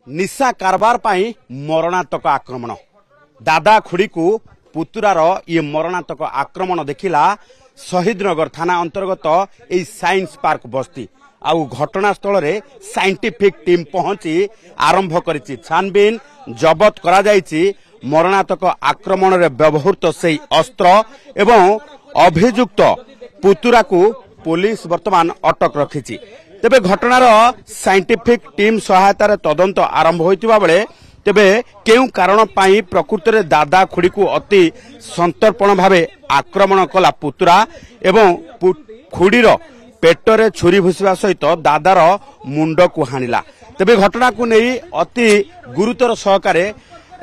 निशा कारबार पाई मरणातक आक्रमण दादा खुड़ी को पुतुरार ये मरणातक आक्रमण देखिला शहीदनगर थाना अंतर्गत ए साइंस पार्क बस्ती आउ घटनास्थल रे साइंटिफिक टीम पहुंची आरंभ करिछि छानबीन जबत करा जायछि मरणातक आक्रमण रे व्यवहृत से अस्त्र एवं अभियुक्त पुतुरा को पुलिस वर्तमान अटक रखिछि। तेबे घटनार साइंटिफिक टीम सहायतार तदंत आरंभ होइतिबा बेले तेबे केउ कारण पाई प्रकृति रे दादा खुड़ी को अति संतर्पण भावे आक्रमण कला पुतुरा एवं खुड़ीर पेटरे छुरी भुसिबा सहित दादार मुंड को हानिला। तेबे घटना को नहीं अति गुरुतर सहकारे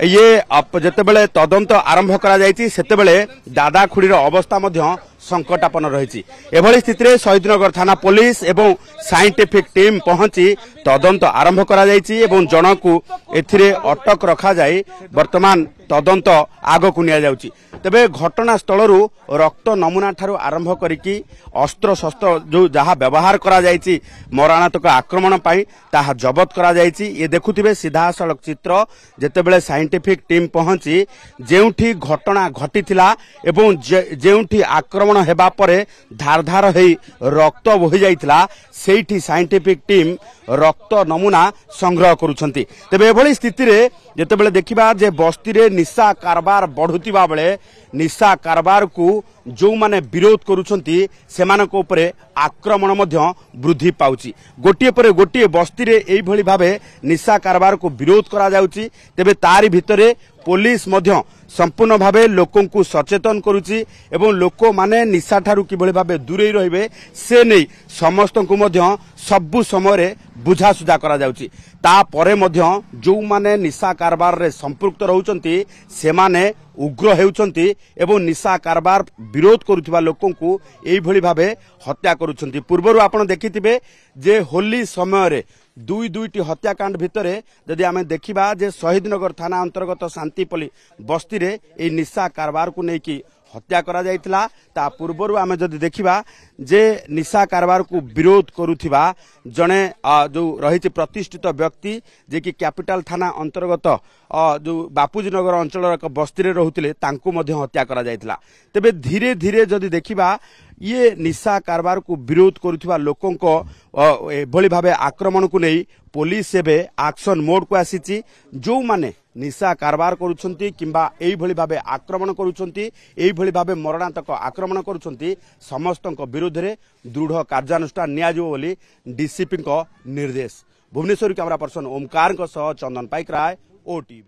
ये जेतेबेले तदंत आरंभ करा जायछि सेतेबेले दादा खुड़ीर अवस्था मध्य संकटापन्न रही। एभली स्थिति रे शहीदनगर थाना पुलिस एवं साइंटिफिक टीम पहुंची तदंत आरंभ करा जायछि एवं जनकू एथिरे अटक रखा जाय वर्तमान तदंत आग को निया जाउछि। तेबे घटनास्थल रक्त नमूना ठारू आरंभ करिकी अस्त्र शस्त्र जो जहा व्यवहार करा जायछि मरणातक आक्रमण पाई ताहा जबत करा जायछि। ये देखुथिबे सीधा सड़क चित्र जेतेबेले साइंटिफिक टीम पहुंची जेउठी घटना घटिथिला एवं जेउठी आक्रमण हेबा परे धार धार हेई रक्त बोहि जाइथिला सेठी साइंटिफिक टीम रक्त नमूना संग्रह करुछंती। तेबे एभली स्थिति रे जेतेबेले देखिबा जे बस्ती रे निशा कारबार बढ़ुतिबा बेले निशा कारबार को जो माने विरोध करुछंती सेमानक उपरे आक्रमण मध्य वृद्धि पाउची। गोटिए परे गोटिए बस्ती रे एई भली भाबे निशा कारबार को विरोध करा जाउची। तेबे तारी भितरे पुलिस मध्य संपूर्ण भावे लोकों को सचेतन करुची एवं लोक माने निशा ठारू किभली भाबे दूरे रहिबे से नै समस्त को मध्य सबु समय बुझासुझा करा जाउची। ता परे मध्य जो माने निशा कारबार रे संपृक्त रहउचंती सेमाने उग्र हेउचंती एवं निशा कारबार विरोध करुथिबा लोकों को एई भली भाबे हत्या करुछंती। पूर्वरु आपण देखिथिबे जे होली समय रे दुईटी हत्याकांड भितरे जदि आमे देखिबा जे शहीदनगर थाना अंतर्गत शांतिपल्ली बस्ती रे ए निशा कारबार को नेकी हत्या करा जाइतिला। ता पूर्वरु आमे जदि देखिबा जे निशा कारबार को विरोध करुथिबा जने जो रहिछि प्रतिष्ठित व्यक्ति जे कि कैपिटल थाना अंतर्गत जो बापूजी नगर अंचल एक बस्ती रे रहुतिले तांको मध्य हत्या करा जाइतिला। तेबे धीरे धीरे जदि देखिबा ये निशा कारबार को विरोध करुथिबा लोकों को एभली भाबे आक्रमण को नहीं पुलिस एबे एक्शन मोड को आसीची। जो माने निशा कारबार करुछंती किंबा एई भली भाबे आक्रमण करुछंती एई भली भाबे मरणातक आक्रमण करुछंती समस्तक विरोध रे दृढ़ कार्यानुष्ठान नियाजिबो बोली डीसीपी को निर्देश। भुवनेश्वर कैमरा पर्सन ओमकार सह चंदन पाइक राय ओटीवी।